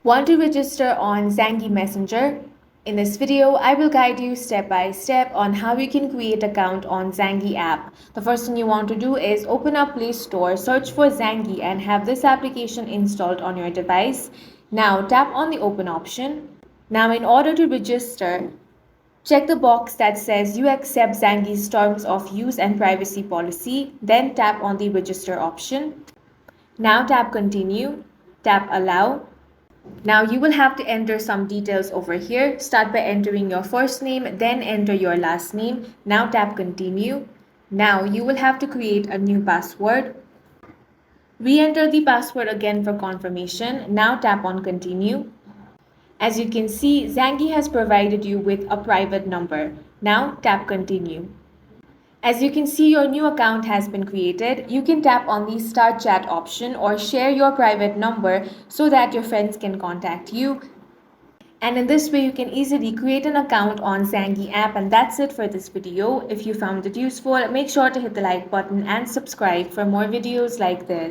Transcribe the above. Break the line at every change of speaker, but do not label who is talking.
Want to register on Zangi Messenger? In this video, I will guide you step by step on how you can create an account on Zangi app. The first thing you want to do is open up Play Store, search for Zangi and have this application installed on your device. Now tap on the open option. Now in order to register, check the box that says you accept Zangi's terms of use and privacy policy. Then tap on the register option. Now tap continue, tap allow. Now you will have to enter some details over here. Start by entering your first name, then enter your last name. Now tap continue. Now you will have to create a new password. Re-enter the password again for confirmation. Now tap on continue. As you can see, Zangi has provided you with a private number. Now tap continue. As you can see, your new account has been created. You can tap on the start chat option or share your private number so that your friends can contact you. And in this way, you can easily create an account on Zangi app. And that's it for this video. If you found it useful, make sure to hit the like button and subscribe for more videos like this.